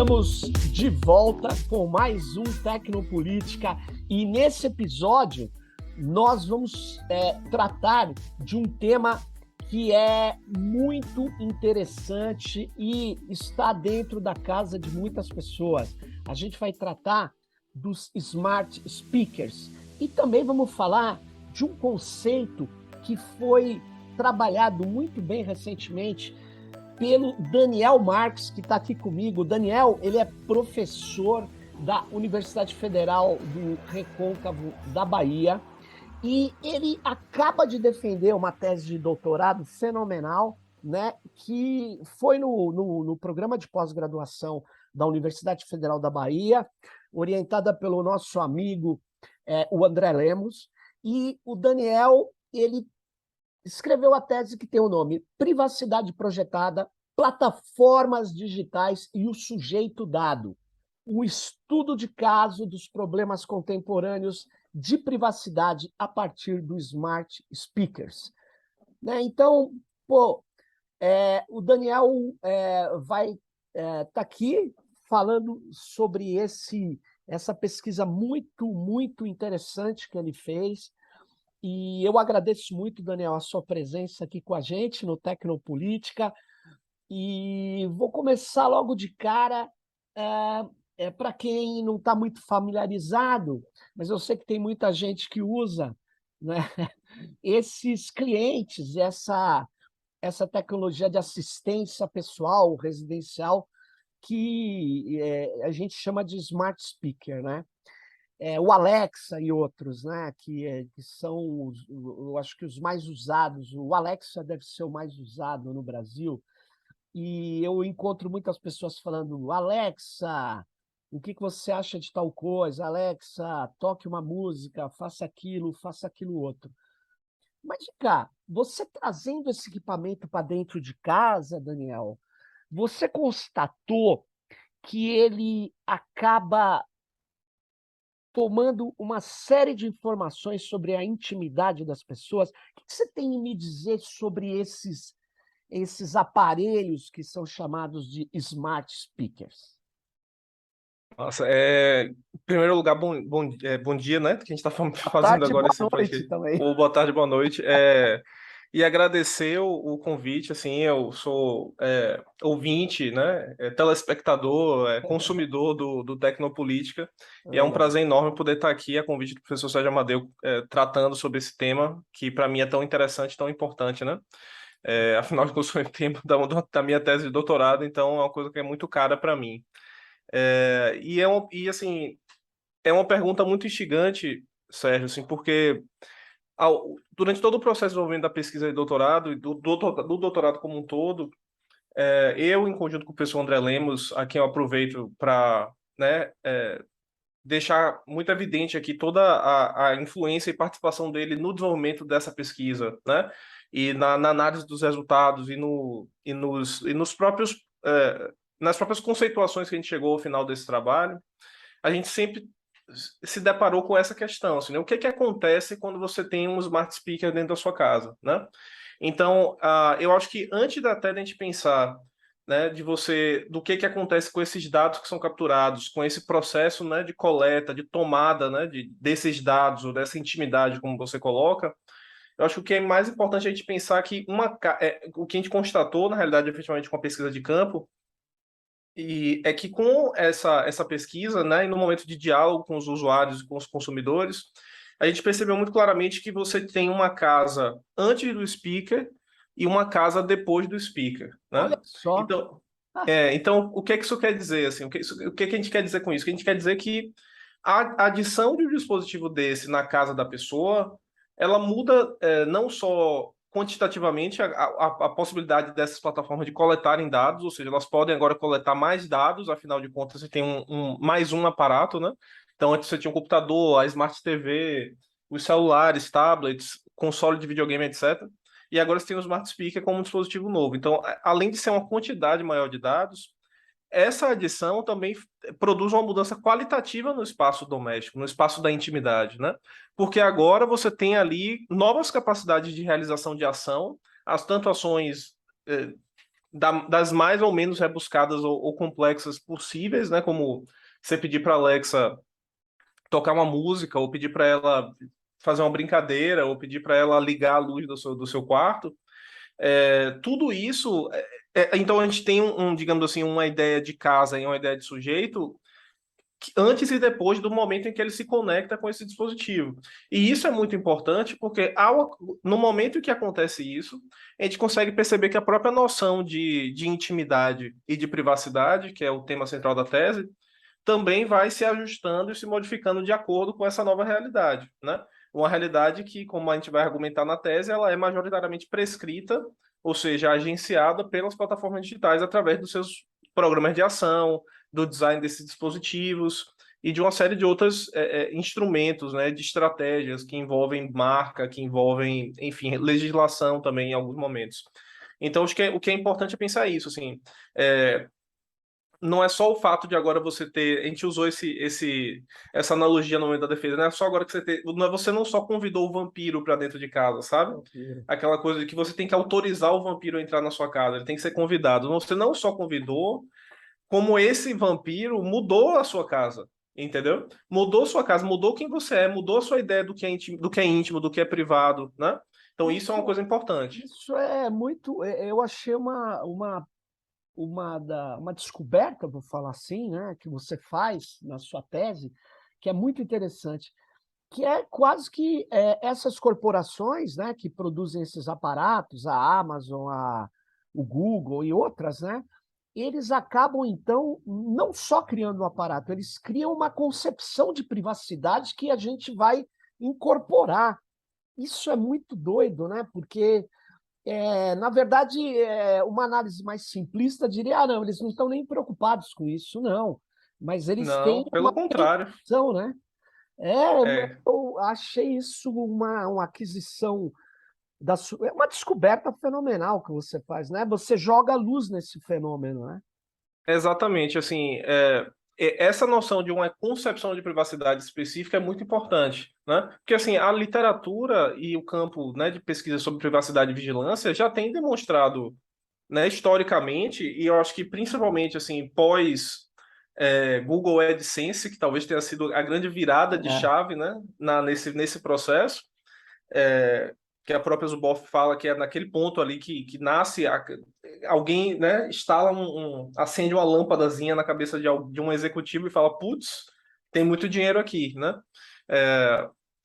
Estamos de volta com mais um Tecnopolítica e nesse episódio nós vamos tratar de um tema que é muito interessante e está dentro da casa de muitas pessoas. A gente vai tratar dos smart speakers e também vamos falar de um conceito que foi trabalhado muito bem recentemente pelo Daniel Marques, que está aqui comigo. O Daniel, ele é professor da Universidade Federal do Recôncavo da Bahia e ele acaba de defender uma tese de doutorado fenomenal, né, que foi no programa de pós-graduação da Universidade Federal da Bahia, orientada pelo nosso amigo o André Lemos, e o Daniel, ele escreveu a tese que tem o nome Privacidade Projetada, Plataformas Digitais e o Sujeito Dado, um estudo de caso dos problemas contemporâneos de privacidade a partir do Smart Speakers. Né? Então, o Daniel vai estar aqui falando sobre essa pesquisa muito interessante que ele fez. E eu agradeço muito, Daniel, a sua presença aqui com a gente no Tecnopolítica. E vou começar logo de cara, para quem não está muito familiarizado, mas eu sei que tem muita gente que usa, né, esses clientes, essa tecnologia de assistência pessoal, residencial, que a gente chama de smart speaker, né? O Alexa e outros, né, que são, eu acho que os mais usados. O Alexa deve ser o mais usado no Brasil, e eu encontro muitas pessoas falando: Alexa, o que você acha de tal coisa? Alexa, toque uma música, faça aquilo outro. Mas, cá, você trazendo esse equipamento para dentro de casa, Daniel, você constatou que ele acaba tomando uma série de informações sobre a intimidade das pessoas? O que você tem a me dizer sobre esses aparelhos que são chamados de smart speakers? Nossa, em primeiro lugar, bom dia, né? Que a gente está Boa fazendo tarde, agora boa esse noite podcast. também. Ou boa tarde, boa noite. E agradecer o convite, assim, eu sou ouvinte, né? Telespectador, consumidor do Tecnopolítica, e é um Legal. prazer enorme poder estar aqui a convite do professor Sérgio Amadeu, tratando sobre esse tema, que para mim é tão interessante, tão importante, né? Afinal de contas, foi o tema da minha tese de doutorado, então é uma coisa que é muito cara para mim. Assim, é uma pergunta muito instigante, Sérgio, assim, porque durante todo o processo de desenvolvimento da pesquisa de doutorado e do doutorado como um todo, eu, em conjunto com o professor André Lemos, a quem eu aproveito para, né, deixar muito evidente aqui toda a influência e participação dele no desenvolvimento dessa pesquisa, né, e na análise dos resultados e nos próprios nas próprias conceituações que a gente chegou ao final desse trabalho. A gente sempre se deparou com essa questão, assim, né? O que acontece quando você tem um smart speaker dentro da sua casa, né? Então, eu acho que antes até da gente pensar, né, do que acontece com esses dados que são capturados, com esse processo, né, de coleta, de tomada, né, desses dados ou dessa intimidade, como você coloca, eu acho que o que é mais importante é a gente pensar que o que a gente constatou, na realidade, efetivamente com a pesquisa de campo, e é que com essa pesquisa, né, e no momento de diálogo com os usuários e com os consumidores, a gente percebeu muito claramente que você tem uma casa antes do speaker e uma casa depois do speaker, né? Olha só. Então, então o que isso quer dizer, assim? O que a gente quer dizer com isso? Que a gente quer dizer que a adição de um dispositivo desse na casa da pessoa, ela muda não só quantitativamente a possibilidade dessas plataformas de coletarem dados, ou seja, elas podem agora coletar mais dados, afinal de contas você tem mais um aparato, né? Então antes você tinha um computador, a Smart TV, os celulares, tablets, console de videogame, etc. E agora você tem o Smart Speaker como um dispositivo novo. Então, além de ser uma quantidade maior de dados, essa adição também produz uma mudança qualitativa no espaço doméstico, no espaço da intimidade, né? Porque agora você tem ali novas capacidades de realização de ação, tanto ações das mais ou menos rebuscadas ou complexas possíveis, né? Como você pedir para Alexa tocar uma música, ou pedir para ela fazer uma brincadeira, ou pedir para ela ligar a luz do seu quarto. Tudo isso. Então a gente tem digamos assim, uma ideia de casa e uma ideia de sujeito antes e depois do momento em que ele se conecta com esse dispositivo. E isso é muito importante porque no momento em que acontece isso, a gente consegue perceber que a própria noção de intimidade e de privacidade, que é o tema central da tese, também vai se ajustando e se modificando de acordo com essa nova realidade, né? Uma realidade que, como a gente vai argumentar na tese, ela é majoritariamente prescrita, ou seja, agenciada pelas plataformas digitais através dos seus programas de ação, do design desses dispositivos e de uma série de outros instrumentos, né, de estratégias que envolvem marca, que envolvem, enfim, legislação também em alguns momentos. Então, acho que o que é importante é pensar isso, assim, não é só o fato de agora você ter. A gente usou essa analogia no momento da defesa, não é só agora que você não só convidou o vampiro para dentro de casa, sabe? Aquela coisa de que você tem que autorizar o vampiro a entrar na sua casa, ele tem que ser convidado. Você não só convidou, como esse vampiro mudou a sua casa, entendeu? Mudou sua casa, mudou quem você é, mudou a sua ideia do que é íntimo, do que é privado, né? Então isso é uma coisa importante. Isso é muito. Eu achei uma descoberta, vou falar assim, né, que você faz na sua tese, que é muito interessante, que é quase que essas corporações, né, que produzem esses aparatos, a Amazon, o Google e outras, né, eles acabam, então, não só criando um aparato, eles criam uma concepção de privacidade que a gente vai incorporar. Isso é muito doido, né? Porque na verdade, uma análise mais simplista diria: ah, não, eles não estão nem preocupados com isso, não. Mas eles têm Não, uma pelo contrário. preocupação, né? É, Eu achei isso uma aquisição é uma descoberta fenomenal que você faz, né? Você joga luz nesse fenômeno, né? exatamente, assim, essa noção de uma concepção de privacidade específica é muito importante, né? Porque, assim, a literatura e o campo, né, de pesquisa sobre privacidade e vigilância já tem demonstrado, né, historicamente, e eu acho que principalmente, assim, pós Google AdSense, que talvez tenha sido a grande virada de É, chave, né, nesse processo, é, que a própria Zuboff fala que é naquele ponto ali que nasce alguém, né, instala acende uma lâmpadazinha na cabeça de um executivo e fala, putz, tem muito dinheiro aqui, né?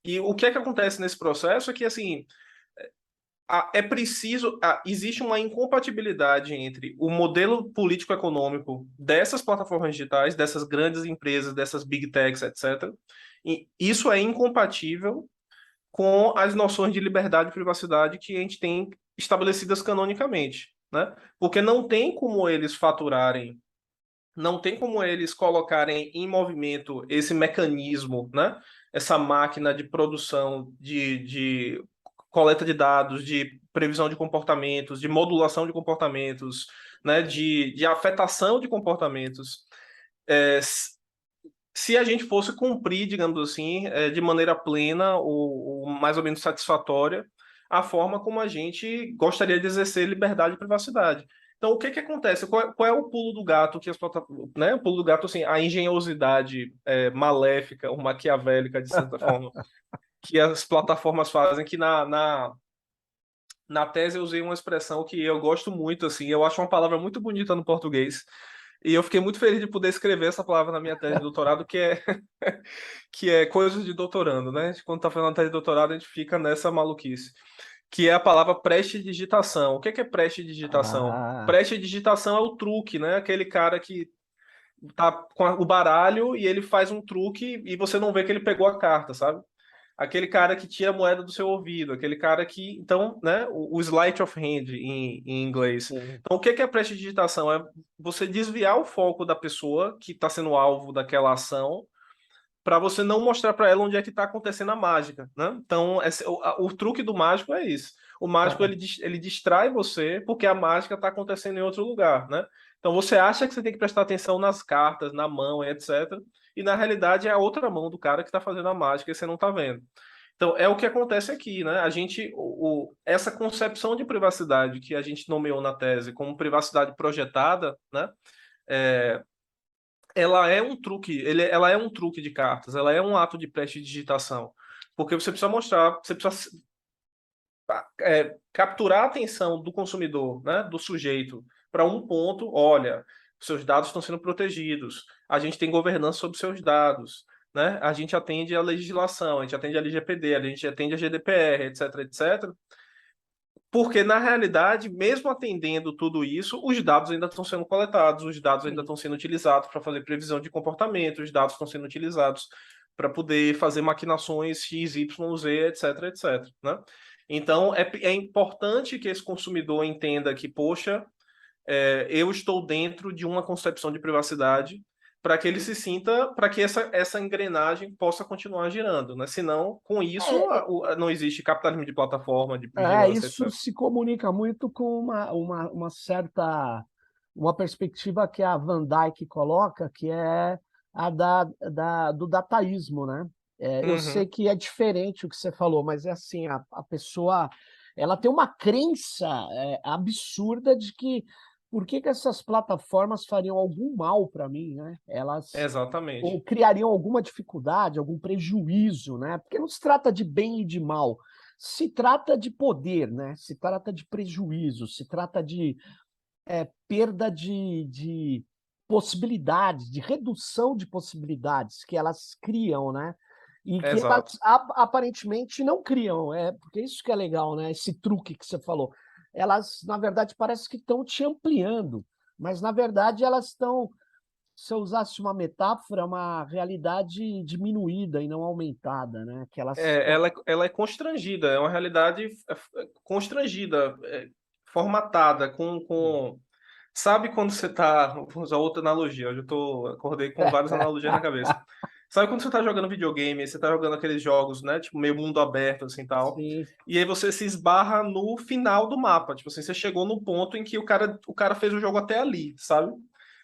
E o que é que acontece nesse processo é que, assim, existe uma incompatibilidade entre o modelo político-econômico dessas plataformas digitais, dessas grandes empresas, dessas big techs, etc. E isso é incompatível com as noções de liberdade e privacidade que a gente tem estabelecidas canonicamente, né? Porque não tem como eles faturarem, não tem como eles colocarem em movimento esse mecanismo, né? Essa máquina de produção, de coleta de dados, de previsão de comportamentos, de modulação de comportamentos, né? De afetação de comportamentos. É, se a gente fosse cumprir, digamos assim, de maneira plena ou mais ou menos satisfatória a forma como a gente gostaria de exercer liberdade e privacidade. Então, o que que acontece? Qual é o pulo do gato que as plataformas, né? O pulo do gato, assim, a engenhosidade maléfica ou maquiavélica, de certa forma, que as plataformas fazem, que na tese eu usei uma expressão que eu gosto muito, assim, eu acho uma palavra muito bonita no português, e eu fiquei muito feliz de poder escrever essa palavra na minha tese de doutorado, que é que é coisas de doutorando, né? Quando tá fazendo a tese de doutorado, a gente fica nessa maluquice. Que é a palavra prestidigitação. O que é prestidigitação? ah, Prestidigitação é o truque, né? Aquele cara que tá com o baralho e ele faz um truque e você não vê que ele pegou a carta, sabe? Aquele cara que tira a moeda do seu ouvido, aquele cara que, então, né, o sleight of hand em inglês. sim. Então, o que é prestidigitação? É você desviar o foco da pessoa que está sendo alvo daquela ação para você não mostrar para ela onde é que está acontecendo a mágica, né? Então, o truque do mágico é isso. O mágico ele distrai você porque a mágica está acontecendo em outro lugar, né? Então você acha que você tem que prestar atenção nas cartas, na mão, etc. E na realidade é a outra mão do cara que está fazendo a mágica e você não está vendo. Então, é o que acontece aqui, né? A gente, essa concepção de privacidade que a gente nomeou na tese como privacidade projetada, né? É, ela é um truque, ela é um truque de cartas, ela é um ato de prestidigitação, porque você precisa mostrar, você precisa capturar a atenção do consumidor, né, do sujeito, para um ponto, olha, seus dados estão sendo protegidos, a gente tem governança sobre seus dados, né, a gente atende a legislação, a gente atende a LGPD, a gente atende a GDPR, etc, etc, porque, na realidade, mesmo atendendo tudo isso, os dados ainda estão sendo coletados, os dados ainda Sim. estão sendo utilizados para fazer previsão de comportamento, os dados estão sendo utilizados para poder fazer maquinações X, Y, Z, etc, etc, né? Então, é importante que esse consumidor entenda que, poxa, eu estou dentro de uma concepção de privacidade para que ele se sinta, para que essa engrenagem possa continuar girando, né? Senão, com isso, É, não existe capitalismo de plataforma, de vigilância, isso etc. se comunica muito com uma certa uma perspectiva que a Van Dyke coloca, que é a do dataísmo, né? Eu sei Uhum, que é diferente o que você falou, mas é assim, a pessoa ela tem uma crença absurda de que por que que essas plataformas fariam algum mal para mim, né? Elas ou exatamente. criariam alguma dificuldade, algum prejuízo, né? Porque não se trata de bem e de mal, se trata de poder, né? Se trata de prejuízo, se trata de perda de possibilidades, de redução de possibilidades que elas criam, né? E que Exato. elas aparentemente não criam, porque isso que é legal, né? Esse truque que você falou. Elas, na verdade, parece que estão te ampliando, mas na verdade elas estão, se eu usasse uma metáfora, uma realidade diminuída e não aumentada, né? Que elas Ela é constrangida, é uma realidade constrangida, formatada, Sabe quando você tá. Vou usar outra analogia, hoje acordei com várias analogias na cabeça. Sabe quando você tá jogando videogame, você tá jogando aqueles jogos, né? Tipo, meio mundo aberto, assim, tal. sim, E aí você se esbarra no final do mapa. Tipo assim, você chegou no ponto em que o cara fez o jogo até ali, sabe?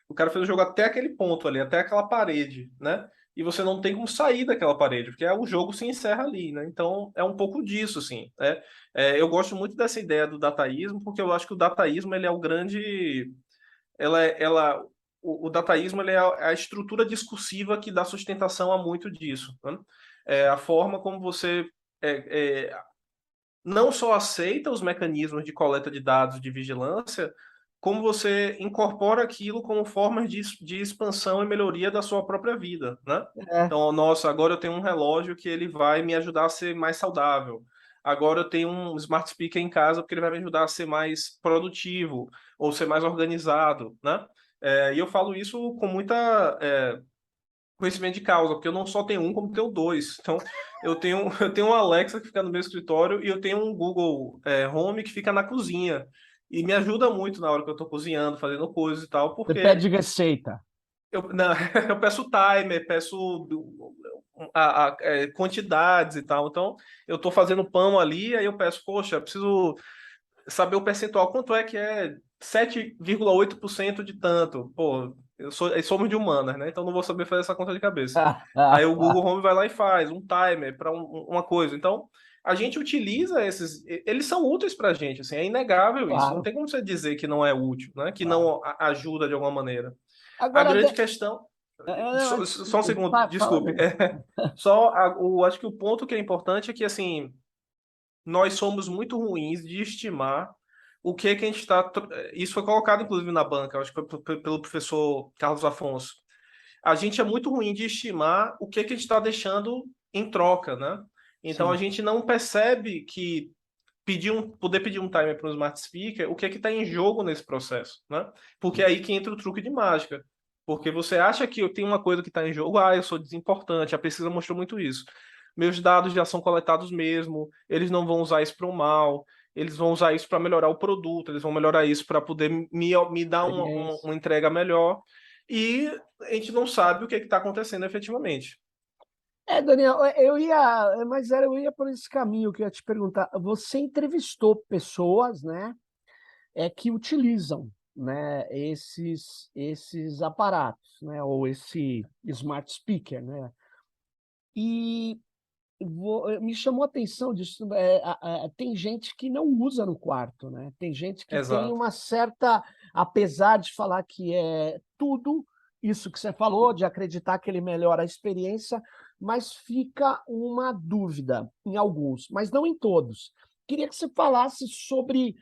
O cara fez o jogo até aquele ponto ali, até aquela parede, né? E você não tem como sair daquela parede, porque o jogo se encerra ali, né? Então é um pouco disso, assim. Eu gosto muito dessa ideia do dataísmo, porque eu acho que o dataísmo ele é o grande o dataísmo ele é a estrutura discursiva que dá sustentação a muito disso, né? É a forma como você não só aceita os mecanismos de coleta de dados de vigilância, como você incorpora aquilo como formas de expansão e melhoria da sua própria vida, né? é, Então, nossa, agora eu tenho um relógio que ele vai me ajudar a ser mais saudável. Agora eu tenho um smart speaker em casa porque ele vai me ajudar a ser mais produtivo ou ser mais organizado, né? E eu falo isso com muita conhecimento de causa, porque eu não só tenho um, como tenho dois. Então, eu tenho um Alexa que fica no meu escritório e eu tenho um Google Home que fica na cozinha. E me ajuda muito na hora que eu estou cozinhando, fazendo coisas e tal, você porque pede receita. não, eu peço timer, peço quantidades e tal. Então, eu estou fazendo pão ali, aí eu peço, poxa, eu preciso saber o percentual, quanto é que é 7,8% de tanto. Pô, somos de humanas, né? Então não vou saber fazer essa conta de cabeça. Aí o Google Home vai lá e faz um timer para uma coisa. Então, a gente utiliza eles são úteis para a gente, assim, é inegável isso. Não Claro, tem como você dizer que não é útil, né? Que claro. não ajuda de alguma maneira. A Agora, grande questão. Só um segundo, fala desculpe. mesmo. Acho que o ponto que é importante é que, assim, nós somos muito ruins de estimar o que é que a gente está. Isso foi colocado, inclusive, na banca, acho que foi pelo professor Carlos Afonso. A gente é muito ruim de estimar o que é que a gente está deixando em troca, né? Então a Sim. gente não percebe que poder pedir um timer para um smart speaker, o que é que está em jogo nesse processo, né? Porque é aí que entra o truque de mágica. Porque você acha que eu tenho uma coisa que está em jogo, eu sou desimportante, a pesquisa mostrou muito isso. Meus dados já são coletados mesmo, eles não vão usar isso para o mal, eles vão usar isso para melhorar o produto, eles vão melhorar isso para poder me dar Experiência. uma entrega melhor, e a gente não sabe o que está acontecendo efetivamente. Daniel, eu ia por esse caminho que eu ia te perguntar. Você entrevistou pessoas, né, que utilizam, né, esses aparatos, né, ou esse smart speaker, né? me chamou a atenção disso. Tem gente que não usa no quarto, né? Tem gente que tem Exato. uma certa, apesar de falar que é tudo isso que você falou, de acreditar que ele melhora a experiência, mas fica uma dúvida em alguns, mas não em todos. Queria que você falasse sobre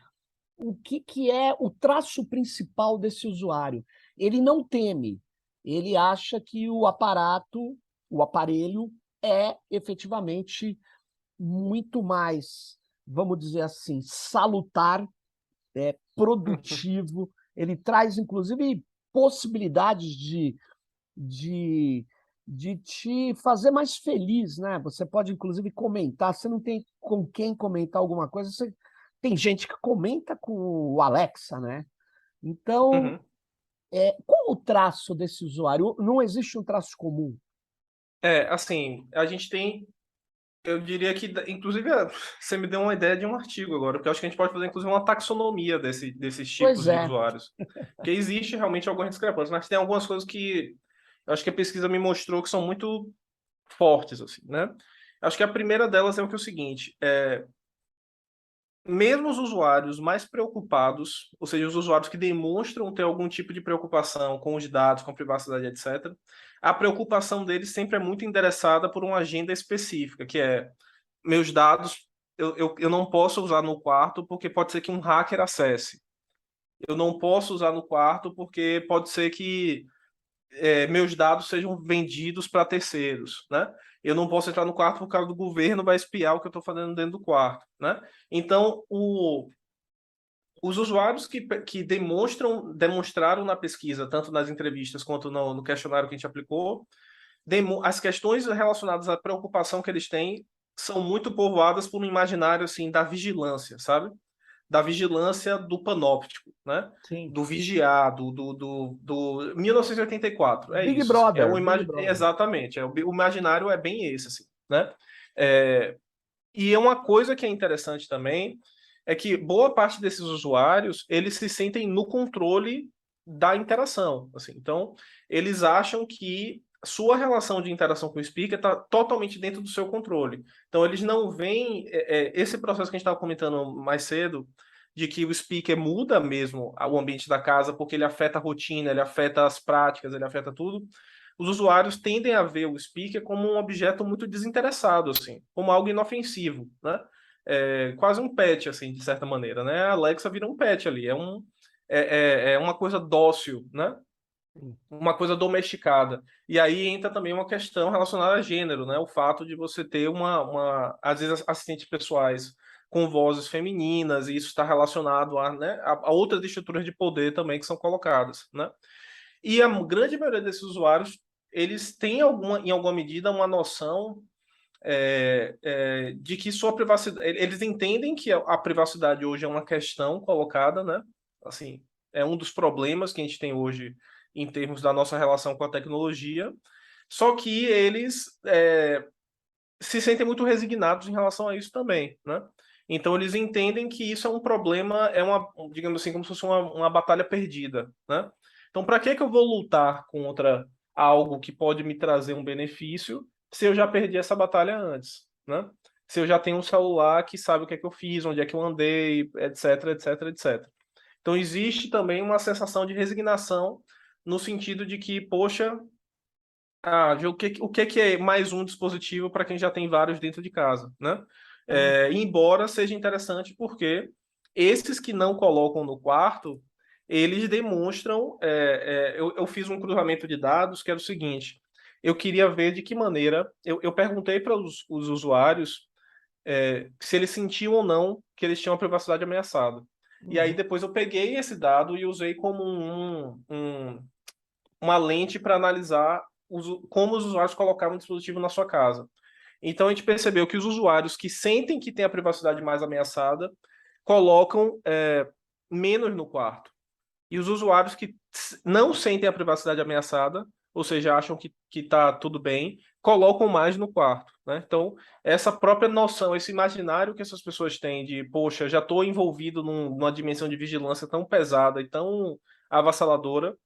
o que é o traço principal desse usuário. Ele não teme, ele acha que o aparelho, é efetivamente muito mais, vamos dizer assim, salutar, produtivo. Ele traz, inclusive, possibilidades de, de te fazer mais feliz, né? Você pode, inclusive, comentar. Você não tem com quem comentar alguma coisa, você tem gente que comenta com o Alexa, né? Então, Uhum. qual o traço desse usuário? Não existe um traço comum. Assim, a gente tem, eu diria que, inclusive, você me deu uma ideia de um artigo agora, porque eu acho que a gente pode fazer, inclusive, uma taxonomia desses Pois tipos de é. usuários. Porque existe realmente alguma discrepância, mas tem algumas coisas que eu acho que a pesquisa me mostrou que são muito fortes, assim, né? Acho que a primeira delas é o seguinte, mesmo os usuários mais preocupados, ou seja, os usuários que demonstram ter algum tipo de preocupação com os dados, com a privacidade, etc., a preocupação deles sempre é muito endereçada por uma agenda específica, que é meus dados eu não posso usar no quarto porque pode ser que um hacker acesse. Eu não posso usar no quarto porque pode ser que meus dados sejam vendidos para terceiros, né? Eu não posso entrar no quarto por causa do governo vai espiar o que eu estou fazendo dentro do quarto, né? Então, os usuários que demonstraram na pesquisa, tanto nas entrevistas quanto no questionário que a gente aplicou, as questões relacionadas à preocupação que eles têm são muito povoadas por um imaginário assim da vigilância, sabe? Da vigilância do panóptico, né? Sim. Do vigiado, do 1984. É Big isso, assim. Brother, Big Brother. Exatamente. O imaginário é bem esse, assim, né? É, e é uma coisa que é interessante também é que boa parte desses usuários eles se sentem no controle da interação, assim. Então, eles acham que sua relação de interação com o speaker está totalmente dentro do seu controle. Então, eles não veem esse processo que a gente estava comentando mais cedo, de que o speaker muda mesmo o ambiente da casa, porque ele afeta a rotina, ele afeta as práticas, ele afeta tudo. Os usuários tendem a ver o speaker como um objeto muito desinteressado, assim, como algo inofensivo, né? Quase um pet, assim, de certa maneira, né? A Alexa vira um pet ali, é uma coisa dócil, né? Uma coisa domesticada. E aí entra também uma questão relacionada a gênero, né? O fato de você ter às vezes, assistentes pessoais com vozes femininas, e isso está relacionado né, a outras estruturas de poder também que são colocadas, né? E a grande maioria desses usuários, eles têm em alguma medida, uma noção de que sua privacidade. Eles entendem que a privacidade hoje é uma questão colocada, né? Assim, é um dos problemas que a gente tem hoje em termos da nossa relação com a tecnologia. Só que eles se sentem muito resignados em relação a isso também, né? Então eles entendem que isso é um problema, digamos assim, como se fosse uma batalha perdida, né? Então para que eu vou lutar contra algo que pode me trazer um benefício se eu já perdi essa batalha antes, né? Se eu já tenho um celular que sabe o que é que eu fiz, onde é que eu andei, etc, etc, etc. Então existe também uma sensação de resignação no sentido de que, poxa, o que é mais um dispositivo para quem já tem vários dentro de casa, né? Embora seja interessante porque esses que não colocam no quarto, eles demonstram. Eu fiz um cruzamento de dados que era o seguinte: eu queria ver de que maneira. Eu perguntei para os usuários se eles sentiam ou não que eles tinham a privacidade ameaçada. E aí Uhum. depois eu peguei esse dado e usei como uma lente para analisar como os usuários colocavam o dispositivo na sua casa. Então a gente percebeu que os usuários que sentem que têm a privacidade mais ameaçada colocam menos no quarto. E os usuários que não sentem a privacidade ameaçada, ou seja, acham que está tudo bem, colocam mais no quarto, né? Então, essa própria noção, esse imaginário que essas pessoas têm de, poxa, já estou envolvido numa dimensão de vigilância tão pesada e tão avassaladora,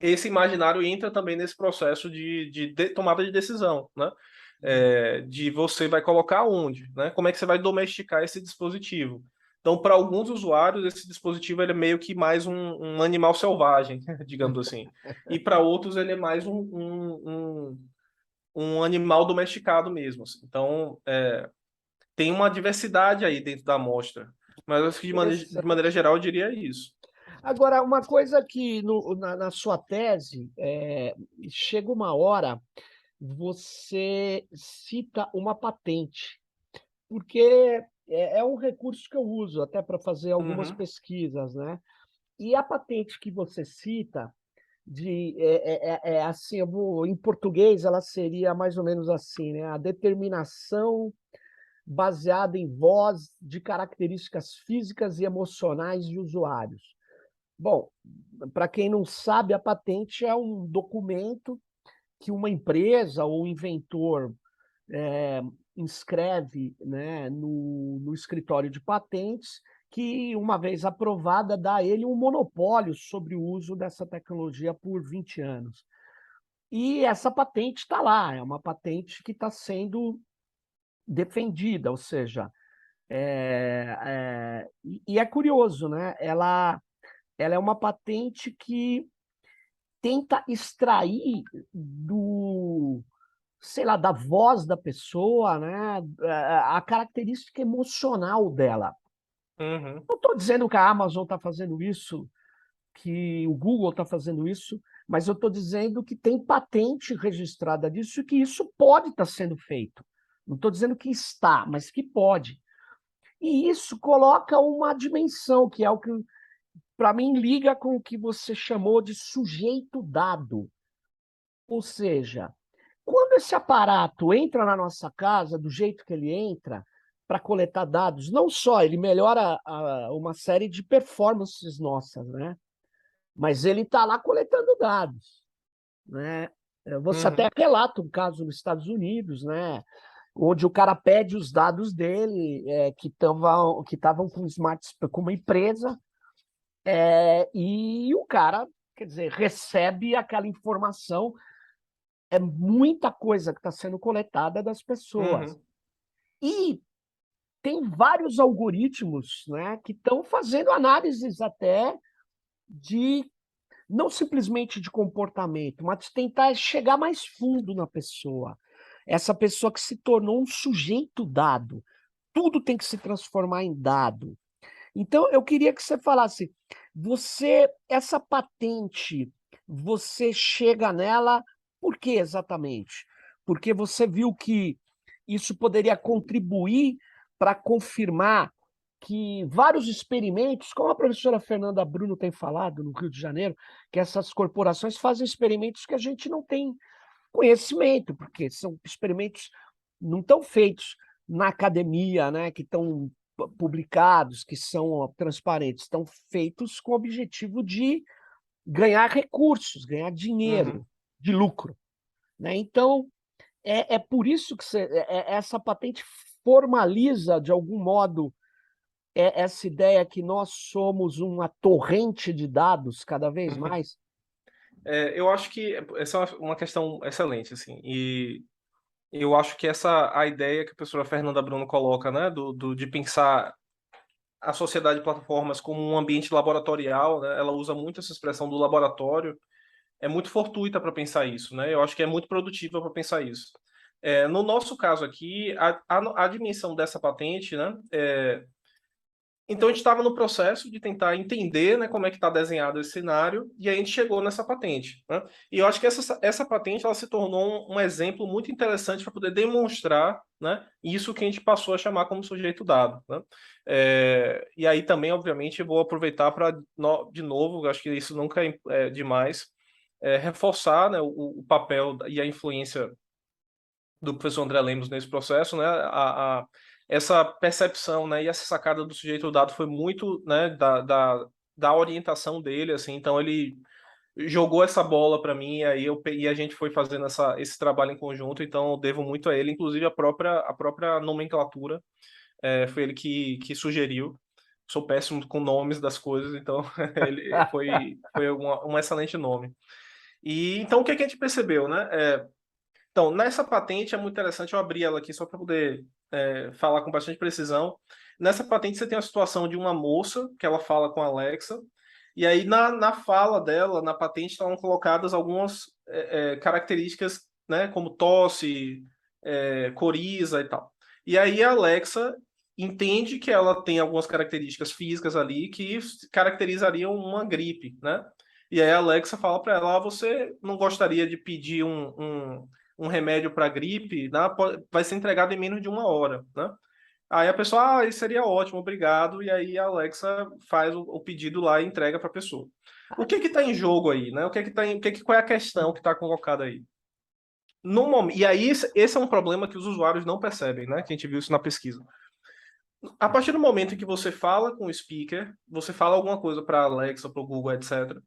esse imaginário entra também nesse processo de tomada de decisão, né? de você vai colocar onde, né? Como é que você vai domesticar esse dispositivo. Então, para alguns usuários, esse dispositivo ele é meio que mais um animal selvagem, digamos assim. E para outros, ele é mais um animal domesticado mesmo, assim. Então, tem uma diversidade aí dentro da amostra. Mas acho que de maneira geral eu diria isso. Agora, uma coisa que na sua tese, chega uma hora, você cita uma patente, porque é um recurso que eu uso até para fazer algumas Uhum, pesquisas, né? E a patente que você cita, assim, em português ela seria mais ou menos assim, né? A determinação baseada em voz de características físicas e emocionais de usuários. Bom, para quem não sabe, a patente é um documento que uma empresa ou um inventor inscreve, né, no escritório de patentes, que, uma vez aprovada, dá a ele um monopólio sobre o uso dessa tecnologia por 20 anos. E essa patente está lá, é uma patente que está sendo defendida, ou seja, e é curioso, né? Ela é uma patente que tenta extrair do, sei lá, da voz da pessoa, né, a característica emocional dela. uhum, Não estou dizendo que a Amazon está fazendo isso, que o Google está fazendo isso, mas eu estou dizendo que tem patente registrada disso e que isso pode estar sendo feito. Não estou dizendo que está, mas que pode. E isso coloca uma dimensão, que é o que, para mim, liga com o que você chamou de sujeito dado. Ou seja, quando esse aparato entra na nossa casa, do jeito que ele entra, para coletar dados, não só ele melhora uma série de performances nossas, né? Mas ele está lá coletando dados, né? Você até uhum, relata um caso nos Estados Unidos, né? Onde o cara pede os dados dele, que estavam com uma empresa, e o cara, quer dizer, recebe aquela informação. É muita coisa que está sendo coletada das pessoas. uhum, E tem vários algoritmos, né, que estão fazendo análises até de, não simplesmente de comportamento, mas tentar chegar mais fundo na pessoa. Essa pessoa que se tornou um sujeito dado. Tudo tem que se transformar em dado. Então, eu queria que você falasse, essa patente, você chega nela por quê exatamente? Porque você viu que isso poderia contribuir para confirmar que vários experimentos, como a professora Fernanda Bruno tem falado no Rio de Janeiro, que essas corporações fazem experimentos que a gente não tem conhecimento, porque são experimentos não tão feitos na academia, né, que estão publicados, que são transparentes, estão feitos com o objetivo de ganhar recursos, ganhar dinheiro, uhum. de lucro, né? Então, por isso que essa patente formaliza, de algum modo, essa ideia que nós somos uma torrente de dados cada vez mais. Eu acho que essa é uma questão excelente, assim, e eu acho que a ideia que a professora Fernanda Bruno coloca, né, de pensar a sociedade de plataformas como um ambiente laboratorial, né, ela usa muito essa expressão do laboratório, é muito fortuita para pensar isso, né, eu acho que é muito produtiva para pensar isso. No nosso caso aqui, a dimensão dessa patente, né, então a gente estava no processo de tentar entender, né, como é que está desenhado esse cenário e aí a gente chegou nessa patente, né? E eu acho que essa patente ela se tornou um exemplo muito interessante para poder demonstrar, né, isso que a gente passou a chamar como sujeito dado, né? E aí também, obviamente, eu vou aproveitar para, de novo, acho que isso nunca é demais, reforçar, né, o papel e a influência do professor André Lemos nesse processo, né, essa percepção, né, e essa sacada do sujeito dado foi muito, né, da orientação dele, assim, então ele jogou essa bola para mim, e a gente foi fazendo esse trabalho em conjunto, então eu devo muito a ele, inclusive a própria nomenclatura, foi ele que sugeriu. Sou péssimo com nomes das coisas, então ele foi um excelente nome. E então o que a gente percebeu, né? Então, nessa patente é muito interessante, eu abri ela aqui só para poder falar com bastante precisão. Nessa patente você tem a situação de uma moça que ela fala com a Alexa, e aí na fala dela, na patente, estão colocadas algumas características, né, como tosse, coriza e tal. E aí a Alexa entende que ela tem algumas características físicas ali que caracterizariam uma gripe, né? E aí a Alexa fala para ela, você não gostaria de pedir um remédio para gripe, né? Vai ser entregado em menos de 1 hora, né? Aí a pessoa, isso seria ótimo, obrigado. E aí a Alexa faz o pedido lá e entrega para a pessoa. O que está em jogo aí, né? Qual é a questão que está colocada aí? No momento, e aí esse é um problema que os usuários não percebem, né? Que a gente viu isso na pesquisa. A partir do momento em que você fala com o speaker, você fala alguma coisa para a Alexa, para o Google, etc.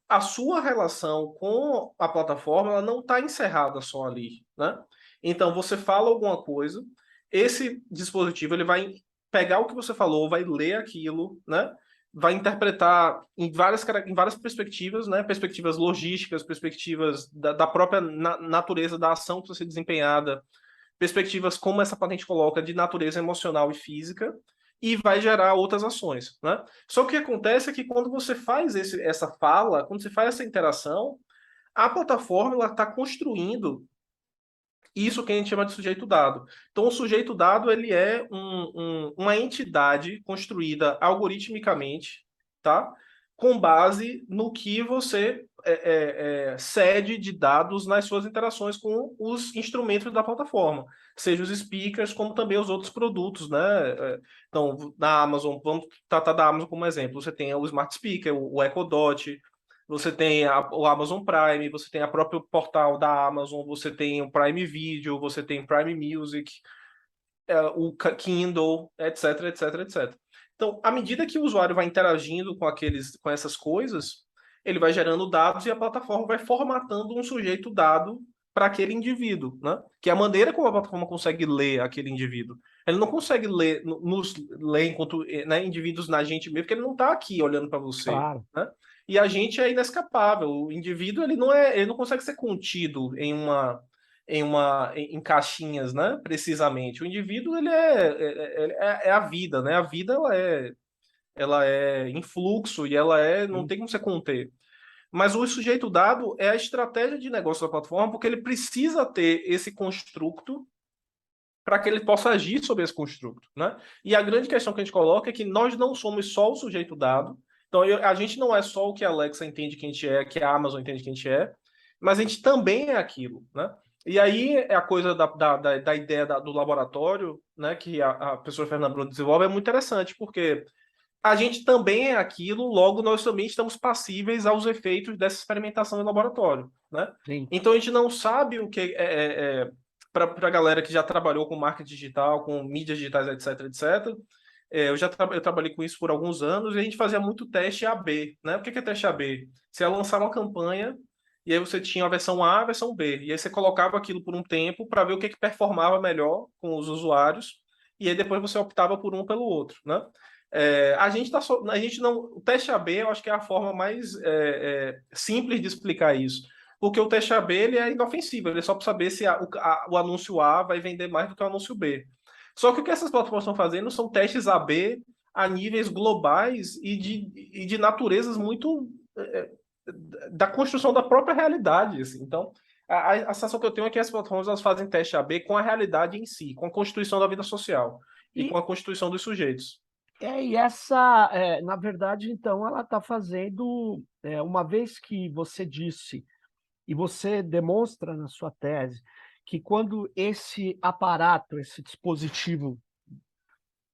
A sua relação com a plataforma ela não está encerrada só ali, né? Então você fala alguma coisa, esse dispositivo ele vai pegar o que você falou, vai ler aquilo, né? Vai interpretar em várias perspectivas, né? Perspectivas logísticas, perspectivas da própria natureza da ação que vai ser desempenhada, perspectivas como essa patente coloca de natureza emocional e física, e vai gerar outras ações, né? Só que o que acontece é que quando você faz essa fala, quando você faz essa interação, a plataforma ela está construindo isso que a gente chama de sujeito dado. Então, o sujeito dado ele é uma entidade construída algoritmicamente, tá? Com base no que você cede de dados nas suas interações com os instrumentos da plataforma, seja os speakers, como também os outros produtos, né? Então, na Amazon, vamos tratar da Amazon como exemplo, você tem o Smart Speaker, o Echo Dot, você tem o Amazon Prime, você tem a próprio portal da Amazon, você tem o Prime Video, você tem Prime Music, o Kindle, etc, etc, etc. Então, à medida que o usuário vai interagindo com essas coisas, ele vai gerando dados e a plataforma vai formatando um sujeito dado para aquele indivíduo, né? Que é a maneira como a plataforma consegue ler aquele indivíduo. Ele não consegue nos ler enquanto indivíduos na gente mesmo, porque ele não está aqui olhando para você, Claro. né? E a gente é inescapável. O indivíduo ele não consegue ser contido em caixinhas, né? Precisamente. O indivíduo ele é a vida, né? A vida ela é em fluxo e não tem como você conter. Mas o sujeito dado é a estratégia de negócio da plataforma, porque ele precisa ter esse construto para que ele possa agir sobre esse construto, né? E a grande questão que a gente coloca é que nós não somos só o sujeito dado. Então, a gente não é só o que a Alexa entende que a gente é, que a Amazon entende que a gente é, mas a gente também é aquilo, né? E aí é a coisa da ideia do laboratório, né, que a professora Fernanda Bruno desenvolve, é muito interessante, porque a gente também é aquilo, logo nós também estamos passíveis aos efeitos dessa experimentação em laboratório, né? Sim. Então a gente não sabe o que para a galera que já trabalhou com marketing digital, com mídias digitais, etc, etc. Eu trabalhei com isso por alguns anos e a gente fazia muito teste AB, né? O que é teste AB? Você ia lançar uma campanha e aí você tinha a versão A, a versão B, e aí você colocava aquilo por um tempo para ver o que performava melhor com os usuários e aí depois você optava por um pelo outro, né? A gente não, o teste AB eu acho que é a forma mais simples de explicar isso, porque o teste AB ele é inofensivo, ele é só para saber se o anúncio A vai vender mais do que o anúncio B. Só que o que essas plataformas estão fazendo são testes AB a níveis globais e de naturezas muito da construção da própria realidade. Assim. Então, a sensação que eu tenho é que as plataformas elas fazem teste AB com a realidade em si, com a constituição da vida social e com E, a constituição dos sujeitos. na verdade, então, ela está fazendo, uma vez que você disse, e você demonstra na sua tese, que quando esse aparato, esse dispositivo,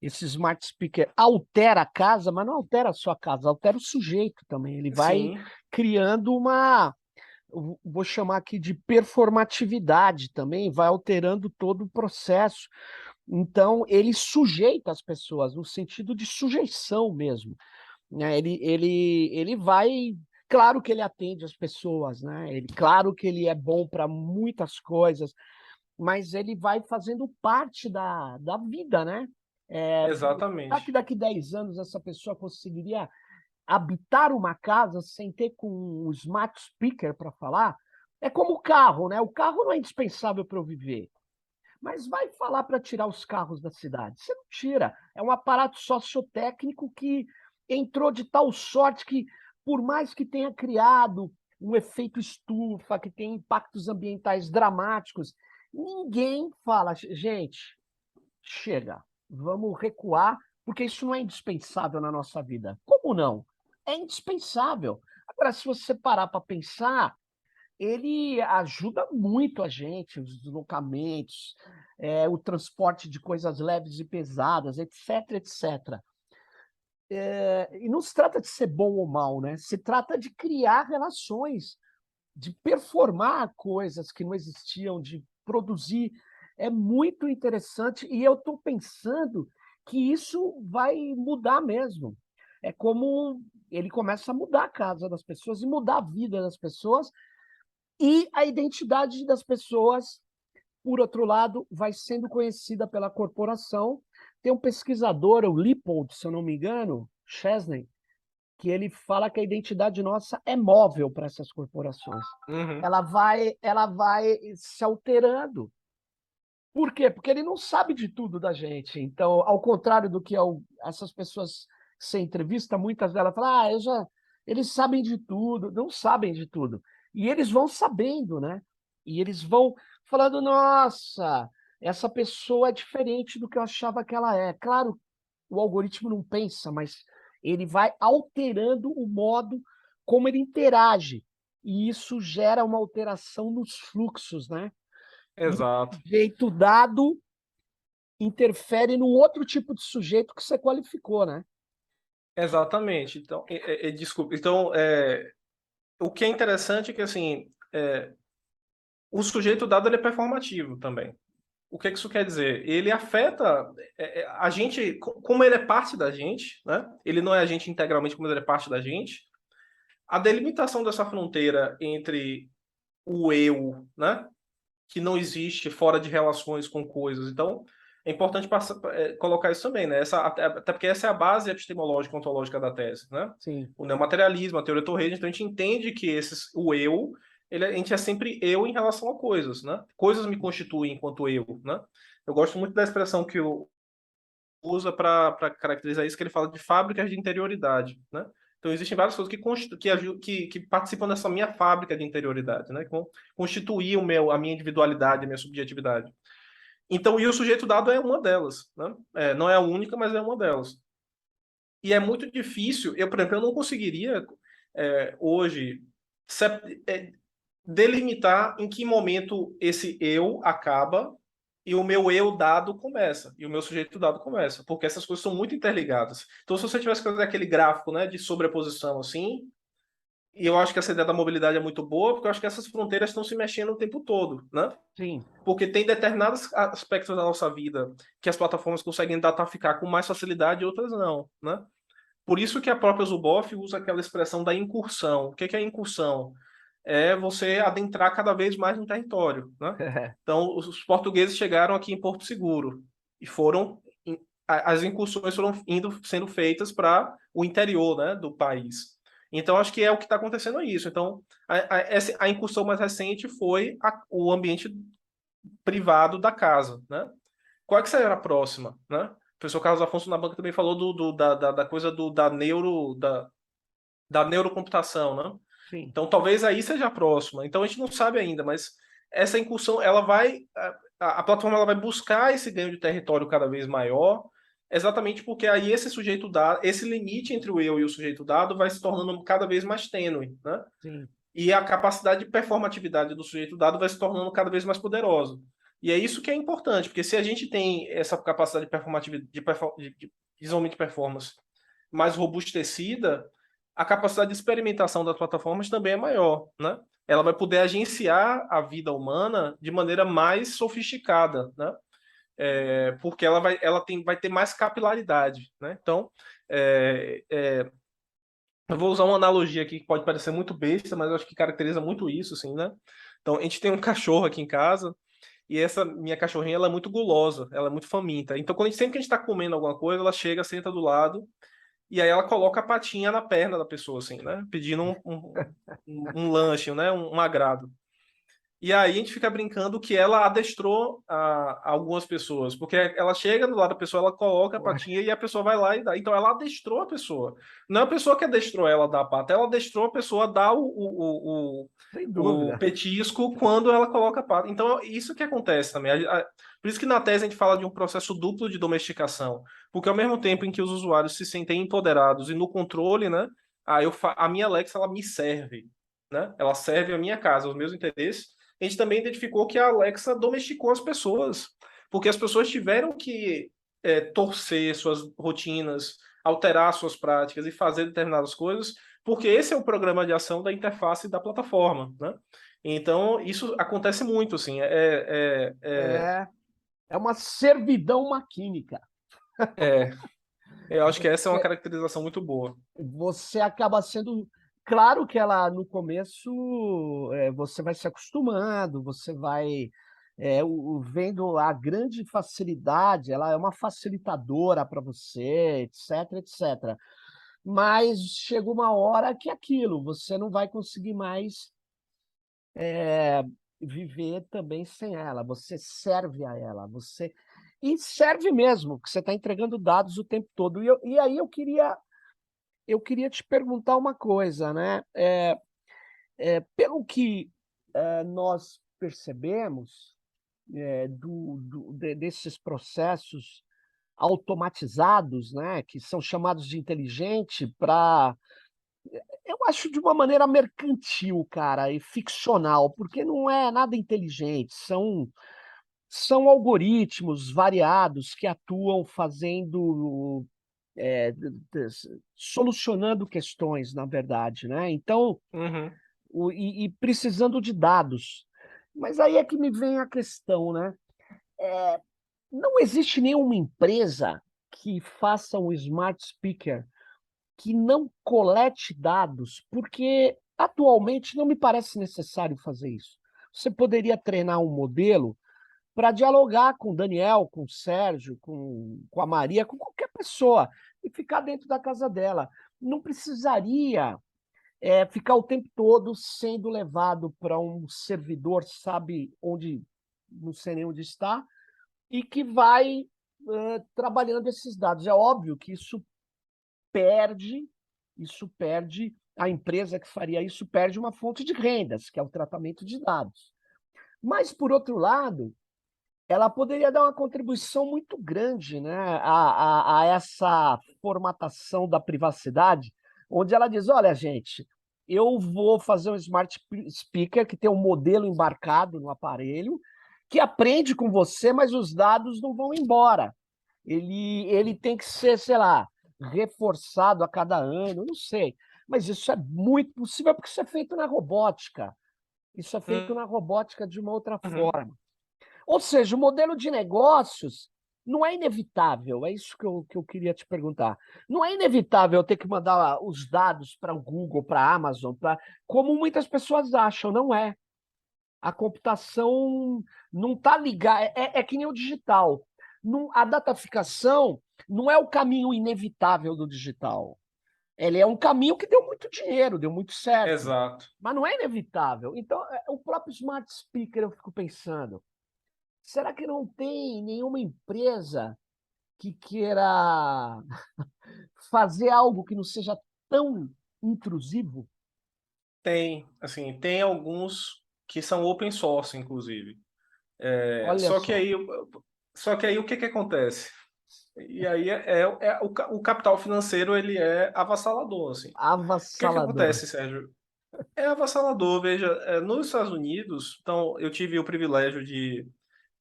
esse smart speaker altera a casa, mas não altera a sua casa, altera o sujeito também. Ele vai Sim, criando vou chamar aqui de performatividade também, vai alterando todo o processo. Então, ele sujeita as pessoas, no sentido de sujeição mesmo, né? Ele vai. Claro que ele atende as pessoas, né? Claro que ele é bom para muitas coisas, mas ele vai fazendo parte da vida, né? Será que exatamente. daqui 10 anos essa pessoa conseguiria habitar uma casa sem ter com o smart speaker para falar? É como o carro, né? O carro não é indispensável para eu viver. Mas vai falar para tirar os carros da cidade. Você não tira. É um aparato sociotécnico que entrou de tal sorte que, por mais que tenha criado um efeito estufa, que tem impactos ambientais dramáticos, ninguém fala, gente, chega, vamos recuar, porque isso não é indispensável na nossa vida. Como não? É indispensável. Agora, se você parar para pensar, ele ajuda muito a gente, os deslocamentos, o transporte de coisas leves e pesadas, etc, etc. E não se trata de ser bom ou mal, né? Se trata de criar relações, de performar coisas que não existiam, de produzir. É muito interessante e eu estou pensando que isso vai mudar mesmo. É como ele começa a mudar a casa das pessoas e mudar a vida das pessoas, e a identidade das pessoas, por outro lado, vai sendo conhecida pela corporação. Tem um pesquisador, o Lippold, se eu não me engano, Chesney, que ele fala que a identidade nossa é móvel para essas corporações. Uhum. Ela vai se alterando. Por quê? Porque ele não sabe de tudo da gente. Então, ao contrário do que essas pessoas que você entrevista, muitas delas falam, eles sabem de tudo, não sabem de tudo. E eles vão sabendo, né? E eles vão falando, nossa, essa pessoa é diferente do que eu achava que ela é. Claro, o algoritmo não pensa, mas ele vai alterando o modo como ele interage. E isso gera uma alteração nos fluxos, né? E o Exato. sujeito dado interfere num outro tipo de sujeito que você qualificou, né? Exatamente. Então, desculpa. Então, o que é interessante é que assim, o sujeito dado ele é performativo também. O que isso quer dizer? Ele afeta a gente, como ele é parte da gente, né? Ele não é a gente integralmente, como ele é parte da gente. A delimitação dessa fronteira entre o eu, né? Que não existe fora de relações com coisas. Então, é importante colocar isso também, né? Até porque essa é a base epistemológica ontológica da tese, né? Sim. O neomaterialismo, a teoria Torres, então a gente entende que o eu, a gente é sempre eu em relação a coisas, né? Coisas me constituem enquanto eu, né? Eu gosto muito da expressão que o usa para caracterizar isso, que ele fala de fábricas de interioridade, né? Então, existem várias coisas que participam dessa minha fábrica de interioridade, né? Que vão constituir a minha individualidade, a minha subjetividade. Então, e o sujeito dado é uma delas, né? Não é a única, mas é uma delas. E é muito difícil, por exemplo, eu não conseguiria hoje é, delimitar em que momento esse eu acaba e o meu eu dado começa, e o meu sujeito dado começa, porque essas coisas são muito interligadas. Então, se você tivesse que fazer aquele gráfico, né, de sobreposição assim, e eu acho que essa ideia da mobilidade é muito boa, porque eu acho que essas fronteiras estão se mexendo o tempo todo, né? Sim. Porque tem determinados aspectos da nossa vida que as plataformas conseguem dataficar com mais facilidade e outras não, né? Por isso que a própria Zuboff usa aquela expressão da incursão. O que é a incursão? É você adentrar cada vez mais no território, né? Então, os portugueses chegaram aqui em Porto Seguro e as incursões foram sendo feitas para o interior, né, do país. Então, acho que é o que está acontecendo isso. Então, a incursão mais recente foi o ambiente privado da casa, né? Qual é que será a próxima, né? O professor Carlos Afonso na banca também falou da coisa da neurocomputação, né? Sim. Então, talvez aí seja a próxima. Então, a gente não sabe ainda, mas essa incursão, ela vai, a plataforma ela vai buscar esse ganho de território cada vez maior, exatamente porque aí esse sujeito dado, esse limite entre o eu e o sujeito dado vai se tornando cada vez mais tênue, né? Sim. E a capacidade de performatividade do sujeito dado vai se tornando cada vez mais poderosa. E é isso que é importante, porque se a gente tem essa capacidade de performatividade, de visualmente performance mais robustecida, a capacidade de experimentação das plataformas também é maior, né? Ela vai poder agenciar a vida humana de maneira mais sofisticada, né? Porque vai ter mais capilaridade, né? Então, eu vou usar uma analogia aqui que pode parecer muito besta, mas eu acho que caracteriza muito isso, assim, né? Então, a gente tem um cachorro aqui em casa e essa minha cachorrinha ela é muito gulosa, ela é muito faminta. Então, sempre que a gente está comendo alguma coisa, ela chega, senta do lado e aí ela coloca a patinha na perna da pessoa, assim, né? Pedindo um lanche, né? Um agrado. E aí a gente fica brincando que ela adestrou algumas pessoas, porque ela chega do lado da pessoa, ela coloca a patinha e a pessoa vai lá e dá. Então ela adestrou a pessoa. Não é a pessoa que adestrou ela a dar a pata, ela adestrou a pessoa a dar Sem o dúvida. petisco quando ela coloca a pata. Então isso que acontece também. Por isso que na tese a gente fala de um processo duplo de domesticação, porque ao mesmo tempo em que os usuários se sentem empoderados e no controle, né? A minha Alexa ela me serve, né? Ela serve a minha casa, os meus interesses. A gente também identificou que a Alexa domesticou as pessoas, porque as pessoas tiveram que torcer suas rotinas, alterar suas práticas e fazer determinadas coisas, porque esse é o programa de ação da interface da plataforma, né? Então, isso acontece muito, assim, É, é uma servidão maquínica. é, eu acho que essa é uma Você, caracterização muito boa. você acaba sendo. Claro que ela, no começo, você vai se acostumando, você vai vendo a grande facilidade, ela é uma facilitadora para você, etc, etc. Mas chega uma hora que é aquilo, você não vai conseguir mais viver também sem ela, você serve a ela, e serve mesmo, porque você está entregando dados o tempo todo. E aí eu queria te perguntar uma coisa, né? Pelo que nós percebemos desses processos automatizados, né, que são chamados de inteligente, eu acho de uma maneira mercantil, cara, e ficcional, porque não é nada inteligente, são algoritmos variados que atuam fazendo, solucionando questões, na verdade, né? Então, Uhum. e precisando de dados. Mas aí é que me vem a questão, né? Não existe nenhuma empresa que faça um smart speaker que não colete dados, porque atualmente não me parece necessário fazer isso. Você poderia treinar um modelo para dialogar com o Daniel, com o Sérgio, com a Maria, com qualquer pessoa, e ficar dentro da casa dela. Não precisaria ficar o tempo todo sendo levado para um servidor, sabe onde, não sei nem onde está, e que vai trabalhando esses dados. É óbvio que isso perde, a empresa que faria isso perde uma fonte de rendas, que é o tratamento de dados. Mas, por outro lado, ela poderia dar uma contribuição muito grande, né, a essa formatação da privacidade, onde ela diz: olha, gente, eu vou fazer um smart speaker que tem um modelo embarcado no aparelho, que aprende com você, mas os dados não vão embora. Ele tem que ser, sei lá, reforçado a cada ano, não sei. Mas isso é muito possível porque isso é feito na robótica. Isso é feito na robótica de uma outra Uhum. forma. Ou seja, o modelo de negócios não é inevitável, é isso que eu queria te perguntar. Não é inevitável eu ter que mandar os dados para o Google, para a Amazon, como muitas pessoas acham, não é. A computação não está ligada, é que nem o digital. A dataficação não é o caminho inevitável do digital. Ele é um caminho que deu muito dinheiro, deu muito certo, Exato. mas não é inevitável. Então, o próprio smart speaker, eu fico pensando, será que não tem nenhuma empresa que queira fazer algo que não seja tão intrusivo? Tem, assim, tem alguns que são open source, inclusive. É, Olha só que só, aí, só que aí o que que acontece? E aí o capital financeiro ele é avassalador, assim. O que avassalador. acontece, Sérgio? É avassalador, veja, nos Estados Unidos, então eu tive o privilégio de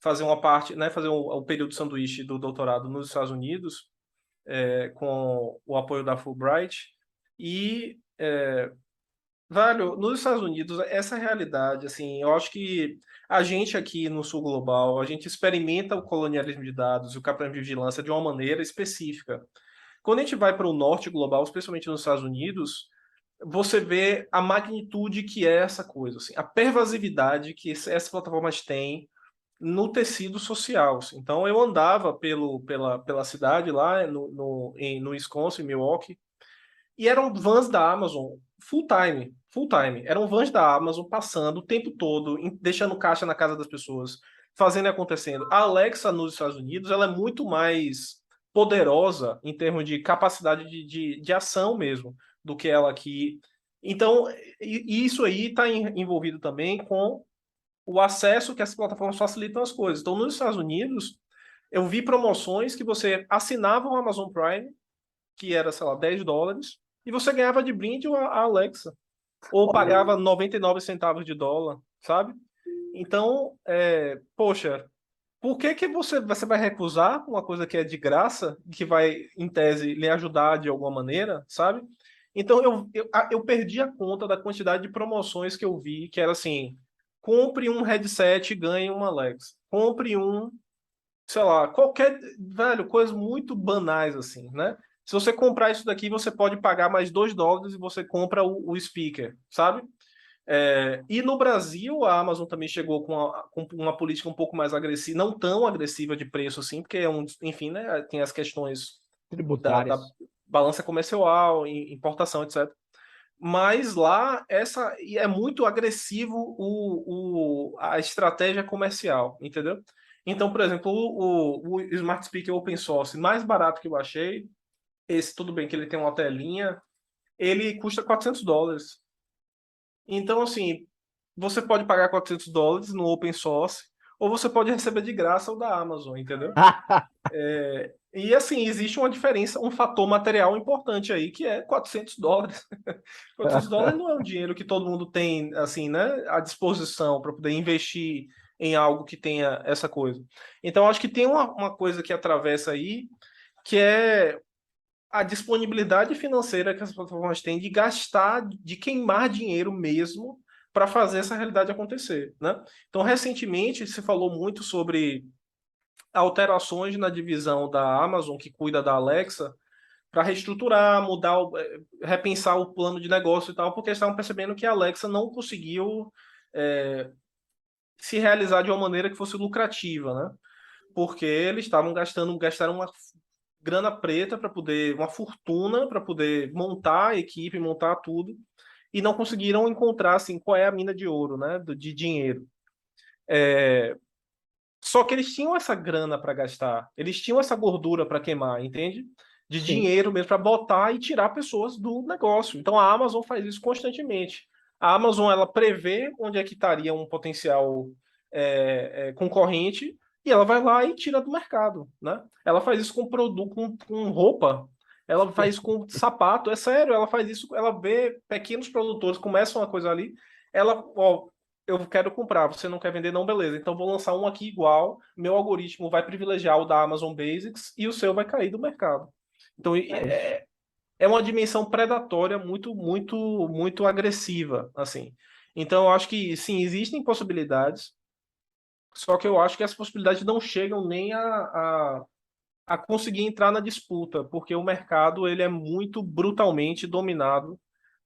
fazer uma parte, né, fazer o período sanduíche do doutorado nos Estados Unidos, com o apoio da Fulbright, e velho, nos Estados Unidos, essa realidade, assim, eu acho que a gente aqui no Sul Global, a gente experimenta o colonialismo de dados e o capitalismo de vigilância de uma maneira específica. Quando a gente vai para o Norte Global, especialmente nos Estados Unidos, você vê a magnitude que é essa coisa, assim, a pervasividade que essas plataformas têm no tecido social, assim. Então, eu andava pela cidade lá no Wisconsin, em Milwaukee, e eram vans da Amazon full time. full time. Eram vans da Amazon passando o tempo todo, deixando caixa na casa das pessoas, fazendo e acontecendo. A Alexa nos Estados Unidos, ela é muito mais poderosa em termos de capacidade de ação mesmo do que ela aqui. Então, e isso aí está envolvido também com o acesso que as plataformas facilitam as coisas. Então, nos Estados Unidos, eu vi promoções que você assinava o Amazon Prime, que era, sei lá, $10, e você ganhava de brinde a Alexa. Ou pagava 99 centavos de dólar, sabe? Então, poxa, por que que você vai recusar uma coisa que é de graça, que vai, em tese, lhe ajudar de alguma maneira, sabe? Então, eu perdi a conta da quantidade de promoções que eu vi, que era assim, compre um headset e ganhe uma Alexa. Compre um, sei lá, qualquer, velho, coisas muito banais assim, né? Se você comprar isso daqui, você pode pagar mais $2 e você compra o speaker, sabe? E no Brasil, a Amazon também chegou com uma política um pouco mais agressiva, não tão agressiva de preço assim, porque enfim, né, tem as questões da Tributárias. balança comercial, importação, etc. Mas lá e é muito agressivo a estratégia comercial, entendeu? Então, por exemplo, o Smart Speaker Open Source mais barato que eu achei, esse tudo bem que ele tem uma telinha, ele custa $400. Então, assim, você pode pagar $400 no open source, ou você pode receber de graça o da Amazon, entendeu? E assim, existe uma diferença, um fator material importante aí, que é $400. $400 não é um dinheiro que todo mundo tem, assim, né, à disposição para poder investir em algo que tenha essa coisa. Então, acho que tem uma coisa que atravessa aí, que é a disponibilidade financeira que as plataformas têm de gastar, de queimar dinheiro mesmo para fazer essa realidade acontecer, né? Então, recentemente se falou muito sobre alterações na divisão da Amazon que cuida da Alexa para reestruturar, mudar, repensar o plano de negócio e tal, porque eles estavam percebendo que a Alexa não conseguiu se realizar de uma maneira que fosse lucrativa, né? Porque eles gastaram uma grana preta para poder, uma fortuna para poder montar a equipe, montar tudo, e não conseguiram encontrar assim qual é a mina de ouro, né, de dinheiro. Só que eles tinham essa grana para gastar, eles tinham essa gordura para queimar, entende? De Sim. dinheiro mesmo para botar e tirar pessoas do negócio. Então a Amazon faz isso constantemente. A Amazon ela prevê onde é que estaria um potencial concorrente e ela vai lá e tira do mercado, né? Ela faz isso com produto, com roupa, ela faz isso com sapato, é sério, ela faz isso, ela vê pequenos produtores começam uma coisa ali, ela, ó, eu quero comprar, você não quer vender, não, beleza. Então vou lançar um aqui igual, meu algoritmo vai privilegiar o da Amazon Basics e o seu vai cair do mercado. Então É isso. é uma dimensão predatória muito, muito, muito agressiva, assim. Então eu acho que sim, existem possibilidades, só que eu acho que as possibilidades não chegam nem a conseguir entrar na disputa, porque o mercado ele é muito brutalmente dominado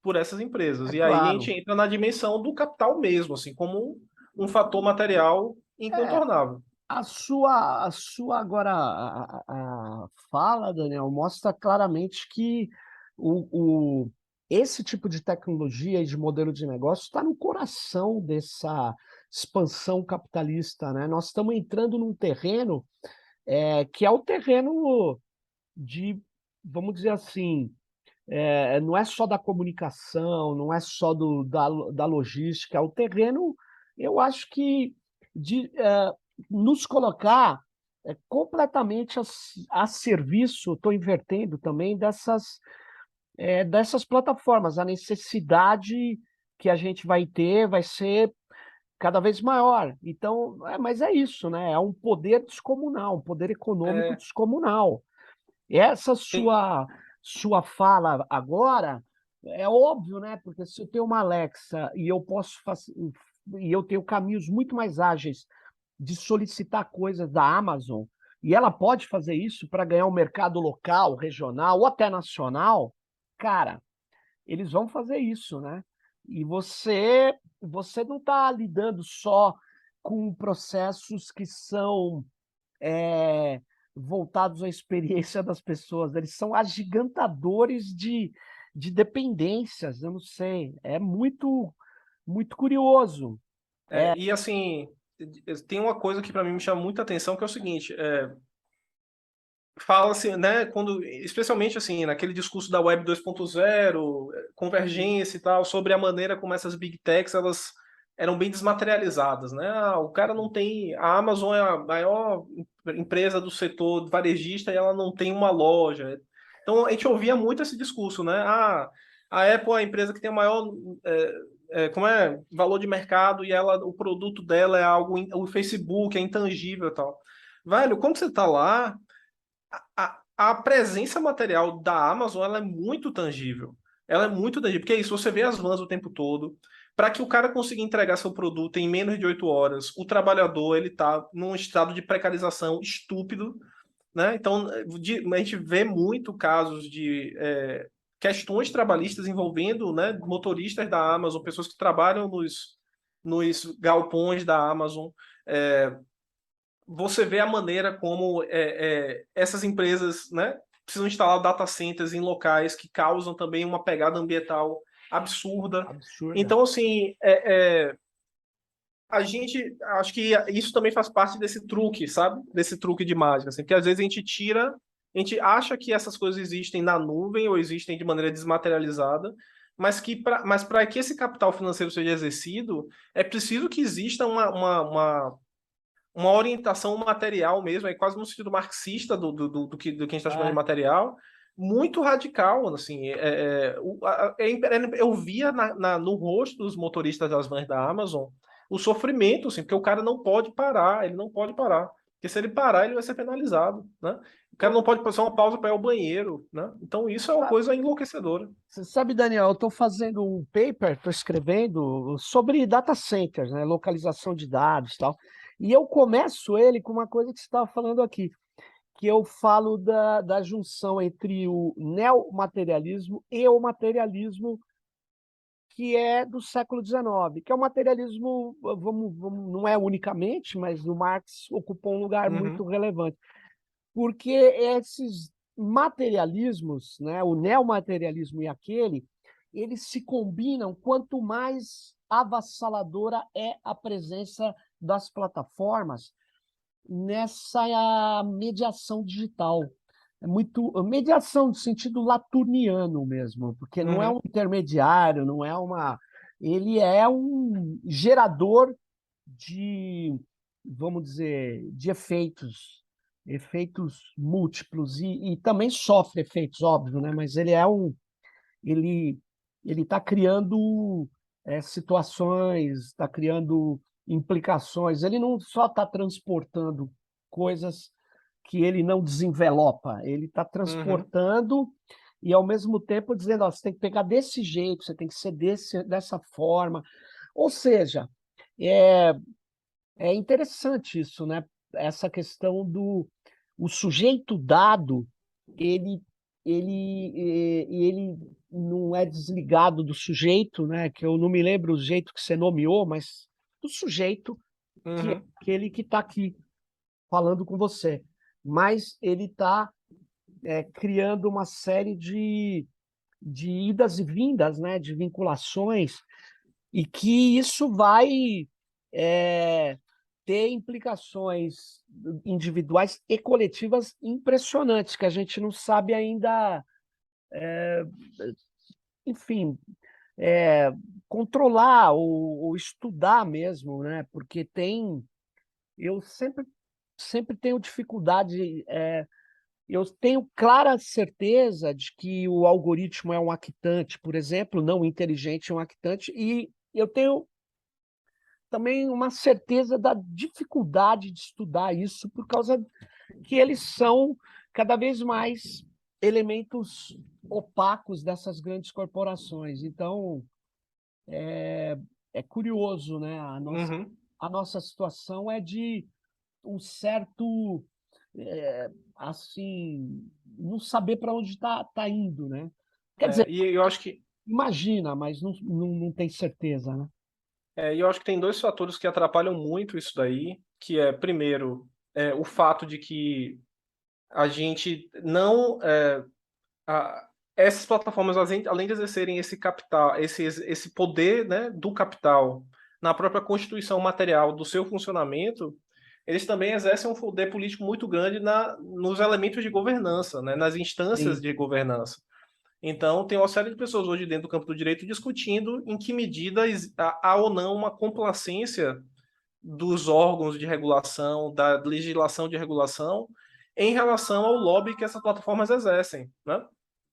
por essas empresas. É E aí a claro. gente entra na dimensão do capital mesmo, assim, como um fator material É, incontornável. a sua agora a fala, Daniel, mostra claramente que esse tipo de tecnologia e de modelo de negócio está no coração dessa expansão capitalista, né? Nós estamos entrando num terreno que é o terreno de, vamos dizer assim, não é só da comunicação, não é só da logística, é o terreno, eu acho que de nos colocar completamente a serviço, estou invertendo também dessas plataformas. A necessidade que a gente vai ter vai ser cada vez maior. Então, mas é isso, né? É um poder descomunal, um poder econômico É, descomunal. Essa tem- sua fala agora é óbvio, né? Porque se eu tenho uma Alexa e eu posso e eu tenho caminhos muito mais ágeis de solicitar coisas da Amazon, e ela pode fazer isso para ganhar um mercado local, regional ou até nacional, cara, eles vão fazer isso, né? E você não está lidando só com processos que são eh, voltados à experiência das pessoas, eles são agigantadores de dependências, eu não sei. É muito curioso. E assim, tem uma coisa que para mim me chama muita atenção, que é o seguinte, fala-se, né, especialmente assim, naquele discurso da Web 2.0, convergência e tal, sobre a maneira como essas big techs, elas eram bem desmaterializadas, né? O cara não tem, a Amazon é a maior empresa do setor varejista e ela não tem uma loja. Então a gente ouvia muito esse discurso, né? A Apple é a empresa que tem o maior como é, valor de mercado e o produto dela é algo, o Facebook é intangível e tal. Velho, quando você tá lá, a presença material da Amazon ela é muito tangível. Ela é muito tangível, porque é isso, você vê as vans o tempo todo. Para que o cara consiga entregar seu produto em menos de 8 horas, o trabalhador ele está num estado de precarização estúpido, né? Então, a gente vê muito casos de questões trabalhistas envolvendo, né, motoristas da Amazon, pessoas que trabalham nos galpões da Amazon. Você vê a maneira como essas empresas, né, precisam instalar data centers em locais que causam também uma pegada ambiental absurda. Absurda. Então, assim, a gente, acho que isso também faz parte desse truque, sabe? Desse truque de mágica, assim, porque às vezes a gente acha que essas coisas existem na nuvem ou existem de maneira desmaterializada, mas para que esse capital financeiro seja exercido, é preciso que exista uma orientação material mesmo, é quase no sentido marxista do que a gente está chamando de É. material, muito radical, assim, eu via no rosto dos motoristas das vans da Amazon o sofrimento, assim, porque o cara não pode parar, ele não pode parar, porque se ele parar, ele vai ser penalizado, né? O cara não pode fazer uma pausa para ir ao banheiro, né? Então isso é uma coisa enlouquecedora. Você sabe, Daniel, eu estou fazendo um paper, estou escrevendo sobre data centers, né, localização de dados e tal. E eu começo ele com uma coisa que você estava falando aqui, que eu falo da junção entre o neomaterialismo e o materialismo que é do século XIX, que é o materialismo, não é unicamente, mas no Marx ocupou um lugar muito Uhum, relevante. Porque esses materialismos, né, o neomaterialismo e aquele, eles se combinam quanto mais avassaladora é a presença das plataformas nessa mediação digital. É muito mediação no sentido laturniano mesmo, porque não é um uhum, intermediário, não é uma. Ele é um gerador de, vamos dizer, de efeitos múltiplos e também sofre efeitos, óbvio, né? Mas ele ele está criando situações, está criando implicações. Ele não só está transportando coisas que ele não desenvelopa, ele está uhum. transportando e ao mesmo tempo dizendo, ó, você tem que pegar desse jeito, você tem que ser dessa forma. Ou seja, é, é interessante isso, né? Essa questão do o sujeito dado, ele ele não é desligado do sujeito, né? Que eu não me lembro o jeito que você nomeou, mas do sujeito que é Uhum. aquele que está aqui falando com você. Mas ele está criando uma série de idas e vindas, né? De vinculações e que isso vai é, ter implicações individuais e coletivas impressionantes, que a gente não sabe ainda, enfim, é, controlar ou estudar mesmo, né? Porque eu sempre tenho dificuldade, eu tenho clara certeza de que o algoritmo é um actante, por exemplo, não inteligente é um actante, e eu tenho também uma certeza da dificuldade de estudar isso, por causa que eles são cada vez mais elementos opacos dessas grandes corporações. Então, é curioso, né? Uhum. A nossa situação é de um certo, assim, não saber para onde está indo, né? Quer dizer, E eu acho que imagina, mas não tem certeza, né? tem dois fatores que atrapalham muito isso daí, que é, primeiro, o fato de que a gente não essas plataformas, além de exercerem esse capital, esse poder, né, do capital na própria constituição material do seu funcionamento, eles também exercem um poder político muito grande nos elementos de governança, né, nas instâncias Sim, de governança. Então, tem uma série de pessoas hoje dentro do campo do direito discutindo em que medida há ou não uma complacência dos órgãos de regulação, da legislação de regulação, em relação ao lobby que essas plataformas exercem, né?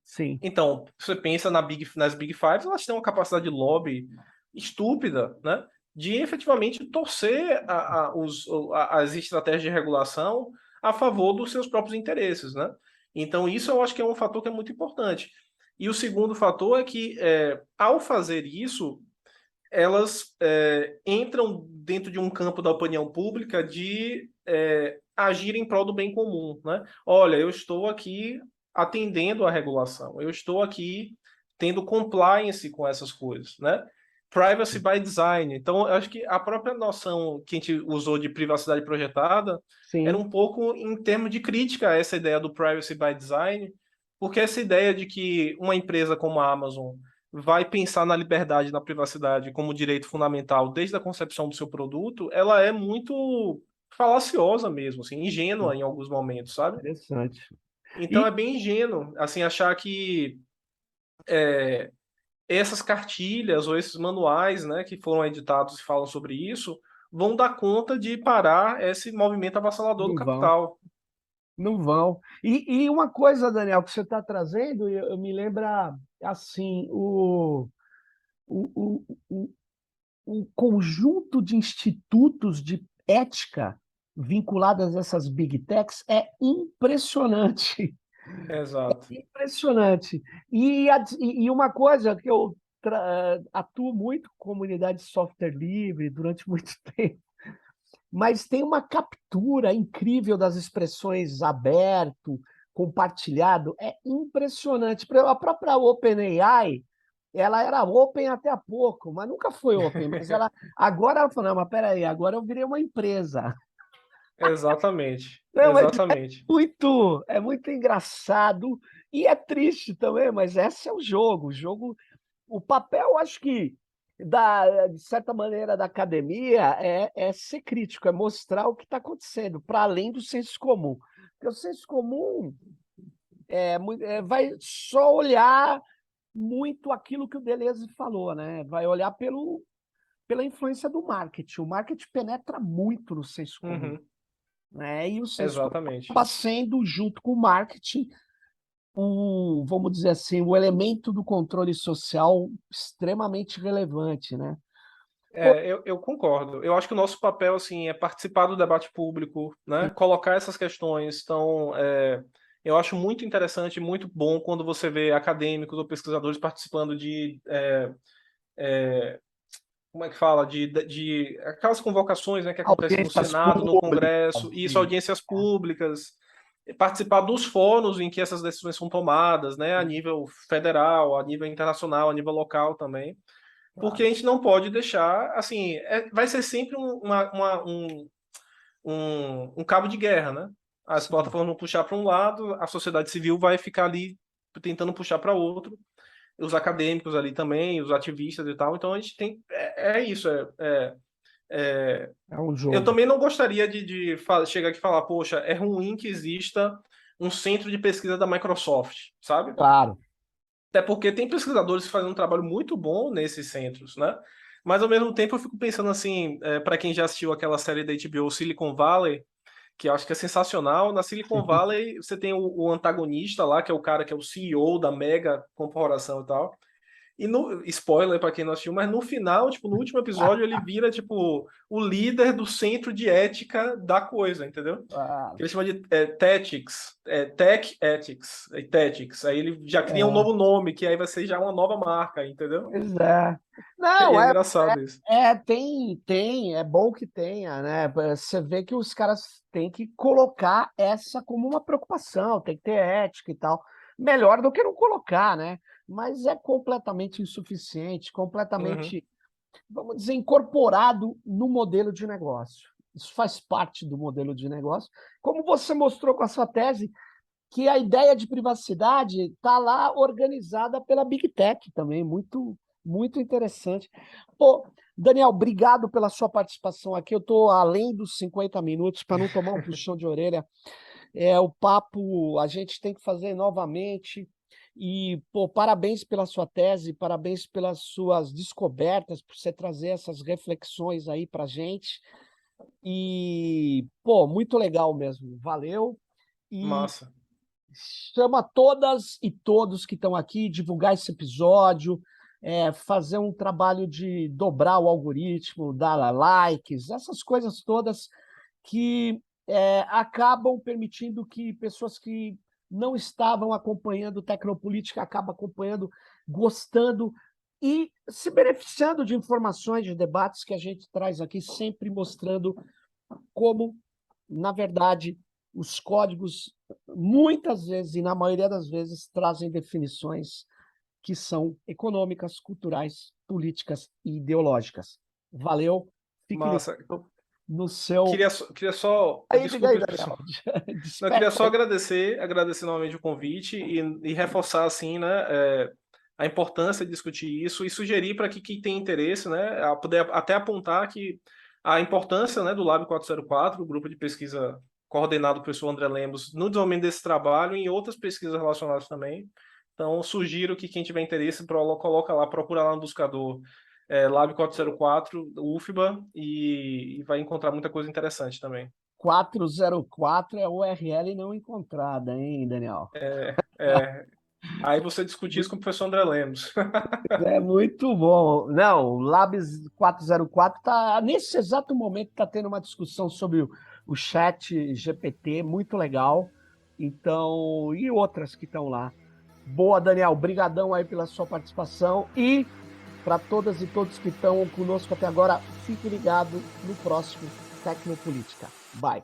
sim. Então, você pensa nas Big Five, elas têm uma capacidade de lobby estúpida, né? De efetivamente torcer as estratégias de regulação a favor dos seus próprios interesses, né? Então, isso eu acho que é um fator que é muito importante. E o segundo fator é que, ao fazer isso, elas entram dentro de um campo da opinião pública de agir em prol do bem comum, né? Olha, eu estou aqui atendendo à regulação, eu estou aqui tendo compliance com essas coisas, né? Privacy by design. Então, eu acho que a própria noção que a gente usou de privacidade projetada era Sim. um pouco em termos de crítica a essa ideia do privacy by design, porque essa ideia de que uma empresa como a Amazon vai pensar na liberdade e na privacidade como direito fundamental desde a concepção do seu produto, ela é muito falaciosa mesmo, assim, ingênua em alguns momentos, sabe? Interessante. Então é E bem ingênuo, assim, achar que é, essas cartilhas ou esses manuais, né, que foram editados e falam sobre isso, vão dar conta de parar esse movimento avassalador do não vão, capital. não vão. E uma coisa, Daniel, que você está trazendo, eu me lembra assim, o, o, o conjunto de institutos de ética vinculadas a essas big techs é impressionante. Exato. Impressionante. E uma coisa que eu atuo muito com comunidade de software livre durante muito tempo, mas tem uma captura incrível das expressões aberto, compartilhado, é impressionante. A própria OpenAI, ela era open até há pouco, mas nunca foi open. Mas ela agora ela falou, não, mas peraí, agora eu virei uma empresa. Exatamente. Não, mas Exatamente. é muito engraçado e é triste também, mas esse é o jogo. O jogo, o papel, acho que de certa maneira da academia é ser crítico, é mostrar o que está acontecendo para além do senso comum. Porque o senso comum vai só olhar muito aquilo que o Deleuze falou, né? Vai olhar pela influência do marketing. O marketing penetra muito no senso comum, Uhum. né? E o senso comum Exatamente. acaba sendo, junto com o marketing, vamos dizer assim, o elemento do controle social extremamente relevante, né? Pô, Eu concordo. Eu acho que o nosso papel assim é participar do debate público, né? Colocar essas questões. Então, eu acho muito interessante, muito bom quando você vê acadêmicos ou pesquisadores participando de como é que fala de aquelas convocações, né, que acontecem no audiências Senado, no públicas, Congresso, e isso, sim. audiências públicas, participar dos fóruns em que essas decisões são tomadas, né? A nível federal, a nível internacional, a nível local também. Porque a Claro. gente não pode deixar, assim, vai ser sempre um cabo de guerra, né? As Sim. plataformas vão puxar para um lado, a sociedade civil vai ficar ali tentando puxar para outro, os acadêmicos ali também, os ativistas e tal. Então a gente tem. É isso. É- É um Eu jogo. também não gostaria de chegar aqui e falar, poxa, é ruim que exista um centro de pesquisa da Microsoft, sabe? Claro. Até porque tem pesquisadores que fazem um trabalho muito bom nesses centros, né? Mas ao mesmo tempo eu fico pensando assim, para quem já assistiu aquela série da HBO Silicon Valley, que eu acho que é sensacional, na Silicon Valley você tem o antagonista lá, que é o cara que é o CEO da mega corporação e tal. E no spoiler para quem não assistiu, mas no final, tipo, no último episódio, ele vira tipo o líder do centro de ética da coisa, entendeu? Claro. Que ele chama de Tactics, Tech Ethics, Tactics. Aí ele já cria um É, novo nome, que aí vai ser já uma nova marca, entendeu? pois é. E Não, é engraçado isso. é bom que tenha, né? Você vê que os caras têm que colocar essa como uma preocupação, tem que ter ética e tal. Melhor do que não colocar, né? Mas é completamente insuficiente, Uhum, completamente, vamos dizer, incorporado no modelo de negócio. Isso faz parte do modelo de negócio. Como você mostrou com a sua tese, que a ideia de privacidade está lá organizada pela Big Tech também, muito, muito interessante. Pô, Daniel, obrigado pela sua participação aqui. Eu estou além dos 50 minutos para não tomar um puxão de orelha. O papo a gente tem que fazer novamente. E, pô, parabéns pela sua tese, parabéns pelas suas descobertas, por você trazer essas reflexões aí para a gente. E, pô, muito legal mesmo. Valeu. E Massa. chama todas e todos que estão aqui, divulgar esse episódio, fazer um trabalho de dobrar o algoritmo, dar likes, essas coisas todas que acabam permitindo que pessoas que não estavam acompanhando Tecnopolítica acabam acompanhando, gostando e se beneficiando de informações, de debates que a gente traz aqui, sempre mostrando como, na verdade, os códigos, muitas vezes, e na maioria das vezes, trazem definições que são econômicas, culturais, políticas e ideológicas. Valeu, fique Massa. ligado no seu... Queria só, Aí, diga aí, desculpe, Daniel. não, eu queria Despeça só aí. agradecer novamente o convite e reforçar assim, né, a importância de discutir isso e sugerir para que quem tem interesse, né, a poder até apontar que a importância, né, do Lab 404, o grupo de pesquisa coordenado pelo professor André Lemos, no desenvolvimento desse trabalho e em outras pesquisas relacionadas também. Então, sugiro que quem tiver interesse coloca lá, procura lá no buscador Lab 404, UFBA, e vai encontrar muita coisa interessante também. 404 é URL não encontrada, hein, Daniel? É, aí você discutir isso com o professor André Lemos. É muito bom. Não, o Labs 404 tá nesse exato momento está tendo uma discussão sobre o chat GPT, muito legal. Então, e outras que estão lá. Boa, Daniel, brigadão aí pela sua participação e para todas e todos que estão conosco até agora, fique ligado no próximo Tecnopolítica. Bye.